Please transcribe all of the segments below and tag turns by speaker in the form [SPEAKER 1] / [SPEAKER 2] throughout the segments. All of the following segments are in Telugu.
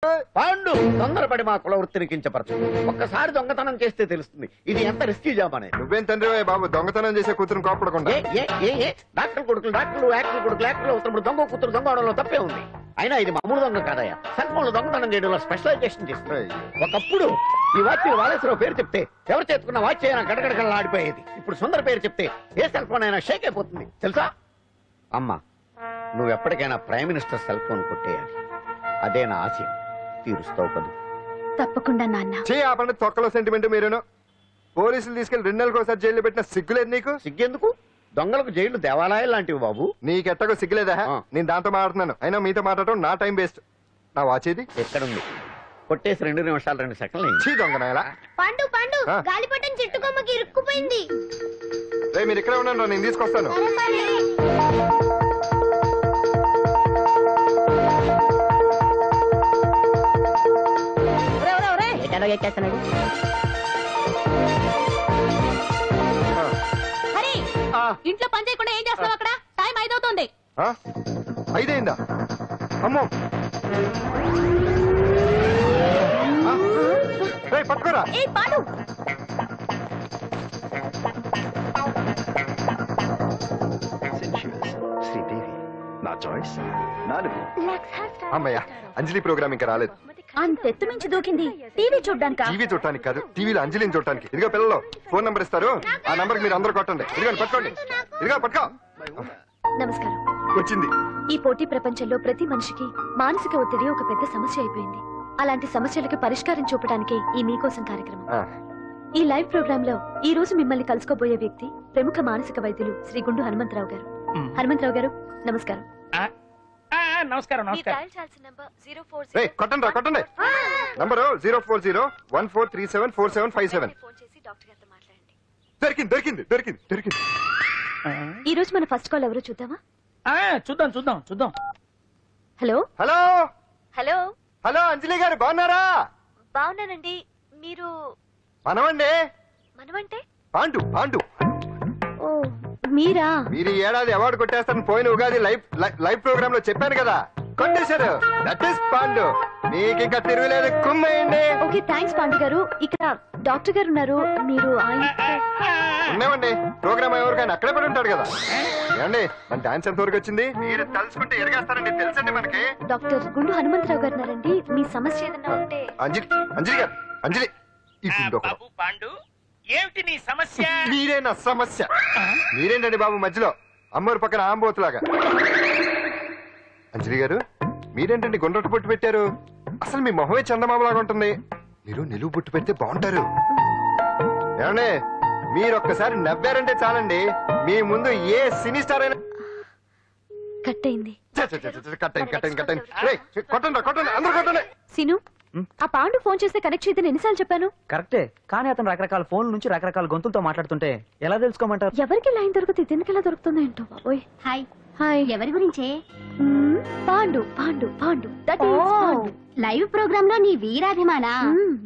[SPEAKER 1] పాండు తొందరపడి మా కుల వృత్తిని కించపరచు. ఒక్కసారి దొంగతనం చేస్తే తెలుస్తుంది ఇది ఎంత రిస్కీ జాబ్ అనేది.
[SPEAKER 2] నువ్వేం తండ్రి బాబు దొంగతనం చేసే కూతురు కోపడకుండా.
[SPEAKER 1] డాక్టర్ కొడుకులు డాక్టర్లు, యాక్టర్ కొడుకులు యాక్టర్లు అవుతున్నప్పుడు దొంగ కూతురు దొంగ అవడంలో తప్పే ఉంది. అయినా ఇది మామూలు దొంగ కాదయ్యా, సెల్ ఫోన్ లో దొంగతనం చేయడంలో స్పెషలైజేషన్ చేస్తుంది. ఒకప్పుడు ఈ వాచ్ వాలేశ్వరరావు పేరు చెప్తే ఎవరు చేతుకున్న వాచ్ అయినా గడగడగడలా ఆడిపోయేది. ఇప్పుడు సుందర పేరు చెప్తే ఏ సెల్ ఫోన్ అయినా షేక్ అయిపోతుంది తెలుసా. అమ్మా నువ్వు ఎప్పటికైనా ప్రైమ్ మినిస్టర్ సెల్ ఫోన్ కొట్టేయాలి, అదే నా ఆశయం. తీరుస్తావు కదా?
[SPEAKER 3] తప్పకుండా నాన్న.
[SPEAKER 2] ఆ పండు తొక్కలో సెంటిమెంట్ మీరేను. పోలీసులు తీసుకెళ్లి 2 నెలలకు ఒకసారి జైల్లో పెట్టిన సిగ్గులేదు నీకు?
[SPEAKER 1] సిగ్గెందుకు? దొంగలకు జైలు దేవాలయాలు లాంటివి బాబు.
[SPEAKER 2] నీకెట్టకు సిగ్గులేదా? నేను దాంతో మాట్లాడుతున్నాను, అయినా మీతో మాట్లాడటం నా టైం వేస్ట్. నా వాచ్ ఇది
[SPEAKER 1] ఎక్కడుంది? కొట్టేసి 2 నిమిషాలు 2 సెకండ్లు.
[SPEAKER 2] దొంగనాయలా
[SPEAKER 4] పండు పండు గాలిపటం చెట్టు కొమ్మకి ఇరుక్కుపోయింది.
[SPEAKER 2] మీరు ఇక్కడే ఉన్నాను, నేను తీసుకొస్తాను.
[SPEAKER 3] ఇంట్లో పని చేయకుండా ఏం చేస్తావు అక్కడ? టైం 5 అవుతుంది.
[SPEAKER 2] 5 అయిందా? అమ్మో పట్టుకోరా. అమ్మయ్యా అంజలి ప్రోగ్రామ్ ఇంకా రాలేదు.
[SPEAKER 3] అంతెత్తు మించి దూకింది. టీవీ చూడ్డానికి?
[SPEAKER 2] టీవీ చూడటానికి కాదు, టీవీలో అంజలిని చూడటానికి. ఇదిగో పిల్లలు ఫోన్ నంబర్ ఇస్తారు, ఆ నంబర్ మీరు అందరూ కొట్టండి. ఇదిగోండి పట్టుకోండి. ఇదిగో పట్టుకో.
[SPEAKER 3] నమస్కారం.
[SPEAKER 2] వచ్చింది.
[SPEAKER 3] ఈ పోటీ ప్రపంచంలో ప్రతి మనిషికి మానసిక ఒత్తిడి ఒక పెద్ద సమస్య అయిపోయింది. అలాంటి సమస్యలకు పరిష్కారం చూపడానికి ఈ మీకోసం కార్యక్రమం. ఈ లైవ్ ప్రోగ్రామ్ లో ఈ రోజు మిమ్మల్ని కలుసుకోబోయే వ్యక్తి ప్రముఖ మానసిక వైద్యులు శ్రీ గుండు హనుమంతరావు గారు. హనుమంతరావు గారు నమస్కారం.
[SPEAKER 5] నమస్కారం.
[SPEAKER 2] కొట్టండి కొట్టండి. నంబరు 04014374757. దొరికింది దొరికింది దొరికింది దొరికింది.
[SPEAKER 3] ఈ రోజు మన ఫస్ట్ కాల్ ఎవరో చూద్దామా?
[SPEAKER 5] చూద్దాం చూద్దాం చూద్దాం.
[SPEAKER 2] హలో హలో
[SPEAKER 3] హలో
[SPEAKER 2] హలో అంజలి గారు బాగున్నారా?
[SPEAKER 3] బాగున్నానండి. మీరు?
[SPEAKER 2] మనమండి.
[SPEAKER 3] మనమంటే?
[SPEAKER 2] పాండు పాండు.
[SPEAKER 3] ఓ మీరా?
[SPEAKER 2] మీరు ఈ ఏడాది అవార్డు కొట్టేస్తారని పోయిన ఉగాది లైవ్ ప్రోగ్రామ్ లో చెప్పాను కదా, కొట్టేశారు. That is Pandu. మీకు ఇంకా తిరుగులేదు, కుమ్మేయండి.
[SPEAKER 3] ఓకే థ్యాంక్స్ పాండు గారు. ఇక్కడ డాక్టర్ గారు ఉన్నారు, మీరు
[SPEAKER 2] ఉన్నామండి. ప్రోగ్రామ్ ఎవరికైనా అక్కడే పడి ఉంటాడు కదా. ఏమండి మన డాన్స్ ఎంత వరకు వచ్చింది? మీరు తలుచుకుంటే ఎరగేస్తారండి, తెలుసండి మనకి.
[SPEAKER 3] డాక్టర్ గుండు హనుమంతరావు గారు ఉన్నారండి, మీ సమస్య ఏదన్నా ఉంటే.
[SPEAKER 2] అంజలి అంజలి గారు అంజలి ఈ గుండు
[SPEAKER 5] పాండు ఏమిటి నీ సమస్య?
[SPEAKER 2] మీరే నా సమస్య. మీరేంటండి బాబు మధ్యలో అమ్మోరు పక్కన ఆంబోతులాగా. అంజలి గారు మీరేంటండి గుండ్రటి బొట్టు పెట్టారు? అసలు మీ మొహమే చందమామలాగా ఉంటుంది. మీరు నిలువు బొట్టు పెడితే బాగుంటారు. ఏమండి మీరు ఒక్కసారి నవ్వారంటే చాలండి, మీ ముందు ఏ సినీ స్టార్ అయినా
[SPEAKER 3] కట్ అయింది.
[SPEAKER 2] కట్టండి కట్టండి కట్టండి. కొట్టండి కొట్టండి అందరూ కొట్టండి.
[SPEAKER 3] సిను ఆ పాండు ఫోన్ చేస్తే కనెక్ట్ చేయదని ఎన్నిసార్లు చెప్పాను?
[SPEAKER 5] కరెక్టే, కానీ అతను రకరకాల ఫోన్ల నుంచి రకరకాల గొంతులతో మాట్లాడుతుంటే ఎలా తెలుసుకోమంటారు?
[SPEAKER 3] ఎవరికి లైన్ దొరుకుతుంది, ఎందుకు ఎలా దొరుకుతుందో ఏంటో బాబోయ్.
[SPEAKER 4] Hi
[SPEAKER 3] hi.
[SPEAKER 4] ఎవరి గురించే?
[SPEAKER 3] పాండు పాండు పాండు.
[SPEAKER 4] లైవ్ ప్రోగ్రామ్ లో నీ వీరాభిమానా?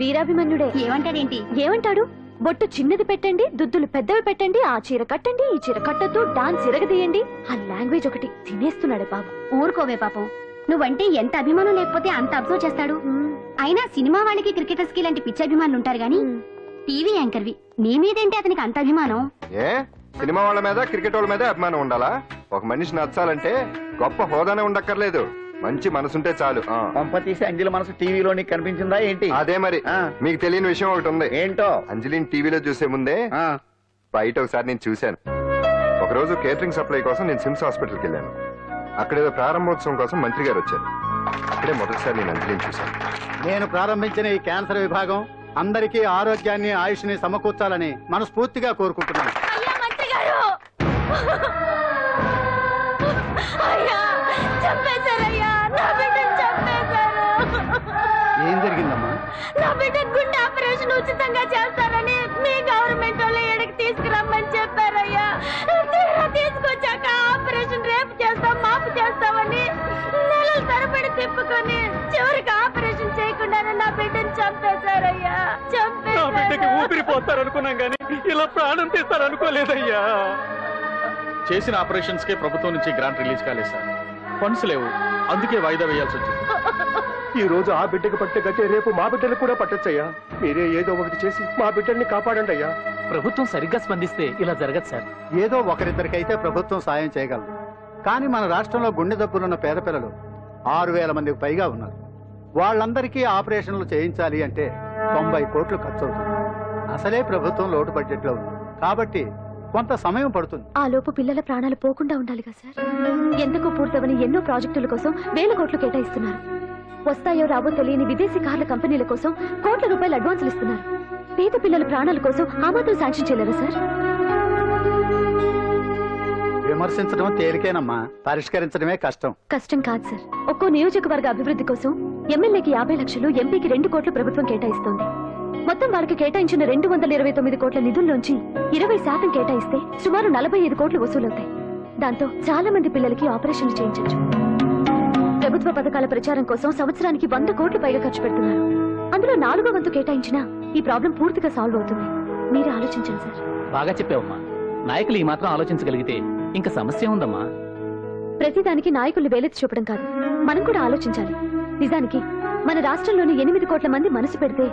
[SPEAKER 3] వీరాభిమన్యుడే.
[SPEAKER 4] ఏమంటాడేంటి?
[SPEAKER 3] ఏమంటాడు? బొట్టు చిన్నది పెట్టండి, దుద్దులు పెద్దవి పెట్టండి, ఆ చీర కట్టండి, ఈ చీర కట్టద్దు, డాన్స్ ఇరగదీయండి. ఆ లాంగ్వేజ్ ఒకటి తినేస్తున్నాడే బాబు.
[SPEAKER 4] ఊరుకోవే పాపం, నువ్వంటే ఎంత అభిమానం లేకపోతే అంత అబ్జర్వ్ చేస్తాడు. అయినా సినిమా వాళ్ళకి క్రికెటర్స్ కి ఇలాంటి పిచ్చి అభిమానులు ఉంటారు గానీ టీవీ యాంకర్వి నీ మీదేంటి అతనికి అంత అభిమానం?
[SPEAKER 2] ఏ సినిమా వాళ్ళ మీద క్రికెట్ వాళ్ళ మీద అభిమానం ఉండాలా? ఒక మనిషి నచ్చాలంటే గొప్ప హోదానే ఉండక్కర్లేదు, మంచి మనసుంటే చాలు.
[SPEAKER 1] పంప తీసి అంజలి మనసు టీవీలో కనిపించిందా ఏంటి?
[SPEAKER 2] అదే మరి. మీకు తెలియని విషయం ఒకటి ఉంది.
[SPEAKER 1] ఏంటో?
[SPEAKER 2] అంజలిని టీవీలో చూసే ముందే బయట ఒకసారి నేను చూశాను. ఒకరోజు కేటరింగ్ సప్లై కోసం నేను సిమ్స్ హాస్పిటల్కి వెళ్ళాను. అక్కడేదో ప్రారంభోత్సవం కోసం మంత్రి గారు వచ్చారు. అక్కడే మొదటిసారి నేను అంజలిని చూశాను.
[SPEAKER 6] నేను ప్రారంభించిన ఈ క్యాన్సర్ విభాగం అందరికీ ఆరోగ్యాన్ని ఆయుష్ని సమకూర్చాలని మనస్ఫూర్తిగా కోరుకుంటున్నాను. ఏం జరిగిందమ్మా?
[SPEAKER 3] నా బిడ్డ గుండె ఆపరేషన్ ఉచితంగా చేస్తారని మీ గవర్నమెంట్ వాళ్ళు ఎడకి తీసుకురమ్మని చెప్పారయ్యా. తీసుకొచ్చాక ఆపరేషన్ రేపు చేస్తాం మాపు చేస్తామని నెలలు తరబడి తిప్పుకొని చివరికి ఆపరేషన్ చేయకుండానే నా బిడ్డను చంపేశారయ్యా.
[SPEAKER 7] ఊపిరిపోతారనుకున్నాం గానీ ఇలా ప్రాణం తీస్తారనుకోలేదయ్యా. చేసిన ఆపరేషన్స్ కే ప్రభుత్వం నుంచి గ్రాంట్ రిలీజ్ కాలేదు సార్. ఫండ్స్ లేవు, అందుకే వాయిదా వేయాల్సి వచ్చింది. ఈ రోజు ఆ బిడ్డకి పట్టే గట్టే రేపు మా బిడ్డలకు కూడా పట్టొచ్చయ్యా. మీరే ఏదో ఒకటి చేసి మా బిడ్డల్ని కాపాడండి అయ్యా.
[SPEAKER 5] ప్రభుత్వం సరిగ్గా స్పందిస్తే ఇలా జరగదు సార్.
[SPEAKER 6] ఏదో ఒకరిద్దరికైతే ప్రభుత్వం సాయం చేయగలదు. కానీ మన రాష్ట్రంలో గుండె జబ్బులున్న పేద పిల్లలు 6,000 మందికి పైగా ఉన్నారు. వాళ్ళందరికీ ఆపరేషన్లు చేయించాలి అంటే 90 కోట్లు ఖర్చు అవుతుంది. అసలే ప్రభుత్వం లోటు బడ్జెట్లో ఉంది కాబట్టి కొంత సమయం పడుతుంది.
[SPEAKER 3] ఆ లోపు పిల్లల ప్రాణాలు పోకుండా ఉండాలిగా సార్. ఎందుకు పూర్తవని ఎన్నో ప్రాజెక్టుల కోసం 1000 కోట్లు కేటాయిస్తున్నారు. వస్తాయో రావో తెలియని విదేశీ కార్ల కంపెనీల కోసం కోట్ల రూపాయలు అడ్వాన్సులు ఇస్తున్నారు. పేద పిల్లల ప్రాణాల కోసం ఆ మాత్రం శాంక్షన్ చేయలేరా సార్?
[SPEAKER 6] విమర్శించడం తేలికేనమ్మా, పరిష్కరించడమే కష్టం.
[SPEAKER 3] కష్టం కాదు సార్. ఒక్కో నియోజకవర్గ అభివృద్ధి కోసం ఎమ్మెల్యేకి 50 లక్షలు, ఎంపీకి 2 కోట్లు ప్రభుత్వం కేటాయిస్తోంది. మొత్తం వాళ్ళకి కేటాయించిన 229 కోట్ల నిధుల్లోంచి 20% కేటాయిస్తే సుమారు 45 కోట్లు వసూలవుతాయి. దాంతో చాలా మంది పిల్లలకి ఆపరేషన్లు చేయించవచ్చు. ప్రభుత్వ పథకాల ప్రచారం కోసం సంవత్సరానికి 100 కోట్లు పైగా ఖర్చు పెడుతున్నారు. అందులో 4వ వంతు కేటాయించినా ఈ ప్రాబ్లం పూర్తిగా సాల్వ్ అవుతుంది. మీరే ఆలోచించండి సార్.
[SPEAKER 5] బాగా చెప్పావమ్మా. నాయకులు ఈ మాత్రం ఆలోచించగలిగితే ఇంకా సమస్య ఉందమ్మా.
[SPEAKER 3] ప్రతిదానికి నాయకులు వేలెత్తి చూపడం కాదు, మనం కూడా ఆలోచించాలి. నిజానికి మన రాష్ట్రంలోని 8 కోట్ల మంది మనసు పెడితే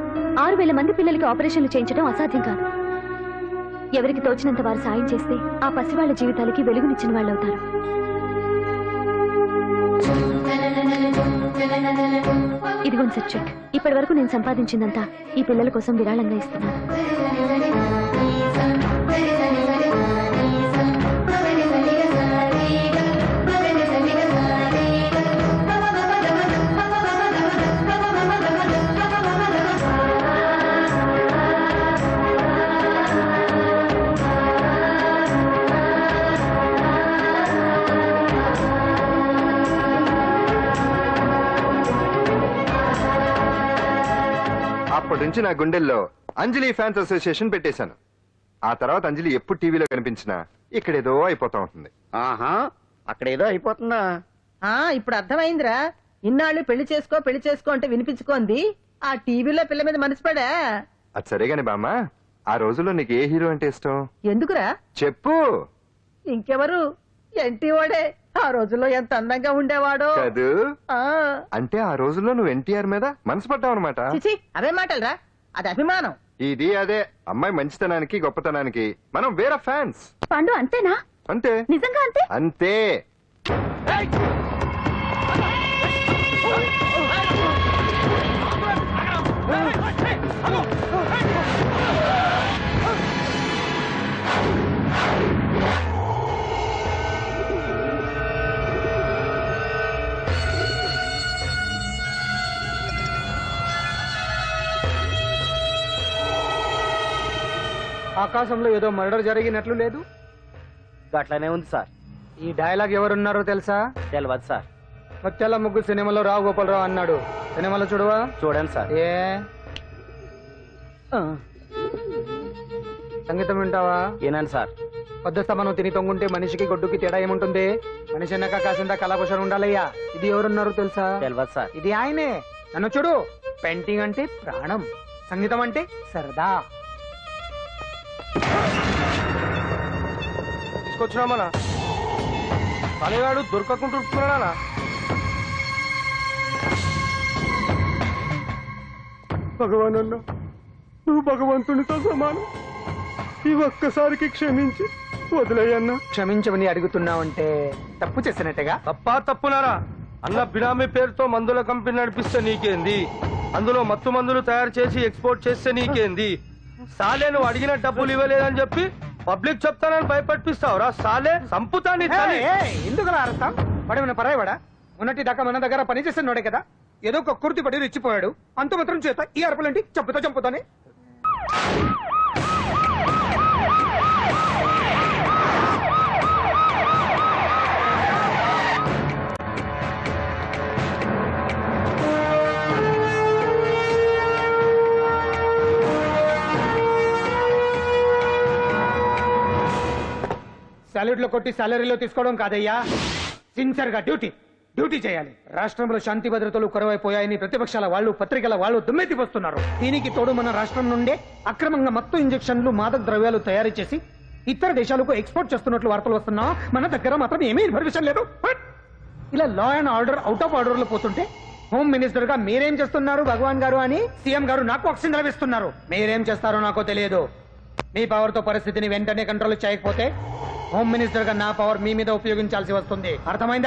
[SPEAKER 3] 6,000 మంది పిల్లలకి ఆపరేషన్లు చేయించడం అసాధ్యం కాదు. ఎవరికి తోచినంత వారు సాయం చేస్తే ఆ పసివాళ్ల జీవితాలకి వెలుగునిచ్చిన వాళ్ళు అవుతారు. ఇదిగోండి సార్ చెక్. ఇప్పటి వరకు నేను సంపాదించిందంతా ఈ పిల్లల కోసం విరాళంగా ఇస్తున్నాను.
[SPEAKER 2] అప్పటి నుంచి నా గుండెల్లో అంజలి ఫ్యాన్స్ అసోసియేషన్ పెట్టేశాను. ఆ తర్వాత అంజలి ఎప్పుడు టీవీలో కనిపించినా ఇక్కడేదో అయిపోతా ఉంటుంది.
[SPEAKER 1] ఆహా, అక్కడేదో అయిపోతుందా?
[SPEAKER 8] ఇప్పుడు అర్థమైందిరా. ఇన్నాళ్ళు పెళ్లి చేసుకో అంటే వినిపించుకోంది ఆ టీవీలో పిల్ల మీద మనసు పడా.
[SPEAKER 2] అది సరేగాని బామ్మ, ఆ రోజుల్లో నీకు ఏ హీరో అంటే ఇష్టం?
[SPEAKER 8] ఎందుకురా
[SPEAKER 2] చెప్పు.
[SPEAKER 8] ఇంకెవరు? ఎన్టీవాడే. ఆ రోజుల్లో ఎంత అందంగా ఉండేవాడో
[SPEAKER 2] కాదు. అంటే ఆ రోజుల్లో నువ్వు ఎన్టీఆర్ మీద మనసు పడ్డావు అనమాట.
[SPEAKER 8] చిచి, అవే మాటలరా, అది అభిమానం.
[SPEAKER 2] ఇది అదే అమ్మాయి మంచితనానికి గొప్పతనానికి మనం వేరే ఫ్యాన్స్.
[SPEAKER 3] పండు అంతేనా?
[SPEAKER 2] అంతే.
[SPEAKER 3] నిజంగా అంతే?
[SPEAKER 2] అంతే.
[SPEAKER 5] ఆకాశంలో ఏదో మర్డర్ జరిగినట్లు లేదు. అట్లానే ఉంది సార్. ఈ డైలాగ్ ఎవరున్నారో తెలుసా? తెలియదు సార్. ముత్యాల ముగ్గు సినిమాలో రావు గోపాలరావు అన్నాడు. సినిమాలో చూడవా? చూడండి సార్. ఏ సంగీతం వింటావా? ఏనండి సార్. పొద్దుస్తా మనం తిని తొంగుంటే మనిషికి గొడ్డుకి తేడా ఏముంటుంది? మనిషి అన్నాక కాసింత కళాభూషణ ఉండాలయ్యా. ఇది ఎవరున్నారో తెలుసా? తెలియదు సార్. ఇది ఆయనే. నన్ను చూడు. పెయింటింగ్ అంటే ప్రాణం, సంగీతం అంటే సరదా. తీసుకొచ్చినామనా తలగాడు దొరకకుంటున్నానా?
[SPEAKER 7] భగవాన్ అన్న, నువ్వు భగవంతునితో సమానం. ఈ ఒక్కసారికి క్షమించి వదిలేయన్నా.
[SPEAKER 5] క్షమించమని అడుగుతున్నావంటే తప్పు చేసినట్టుగా.
[SPEAKER 7] తప్పునారా అన్న? బినామీ పేరుతో మందుల కంపెనీ నడిపిస్తే నీకేంది? అందులో మత్తు మందులు తయారు చేసి ఎక్స్పోర్ట్ చేస్తే నీకేంది? సాలే నువ్వు అడిగిన డబ్బులు ఇవ్వలేదని చెప్పి పబ్లిక్ చెప్తానని భయపడిపిస్తావురా? సాలే సంపుతాని.
[SPEAKER 5] ఎందుకు అర్థం? పడేమన్నా పరాయవాడా? ఉన్నట్టి దాకా మన దగ్గర పనిచేస్తున్నాడే కదా. ఏదో ఒక కుర్తి పడి రెచ్చిపోయాడు. అంత మాత్రం చేత ఈ అరుపులేంటి? చంపుతానే. సాలరీలో కొట్టి సాలరీలో తీసుకోవడం కాదయ్యా. సిన్సియర్ గా డ్యూటీ చేయాలి. రాష్ట్రంలో శాంతి భద్రతలు కొరవైపోయాయని ప్రతిపక్షాల వాళ్ళు, పత్రికల వాళ్ళు దుమ్మెత్తి వస్తున్నారు. దీనికి తోడు మన రాష్ట్రం నుండే అక్రమంగా మత్తు ఇంజెక్షన్లు, మాదక ద్రవ్యాలు తయారు చేసి ఇతర దేశాలకు ఎక్స్పోర్ట్ చేస్తున్నట్లు వార్తలు వస్తున్నా మన దగ్గర మాత్రం ఏమీ ఇన్ఫర్మేషన్ లేదు. ఇలా law and order out of order లో పోతుంటే హోమ్ మినిస్టర్ గా మీరేం చేస్తున్నారు భగవాన్ గారు అని సీఎం గారు నాకు ఆక్సిజన్ లభిస్తున్నారు. మీరేం చేస్తారో నాకు తెలియదు. మీ పవర్ తో పరిస్థితిని వెంటనే కంట్రోల్ చేయకపోతే హోమ్ మినిస్టర్ గా నా పవర్ మీ మీద ఉపయోగించాల్సి వస్తుంది. అర్థమైందా?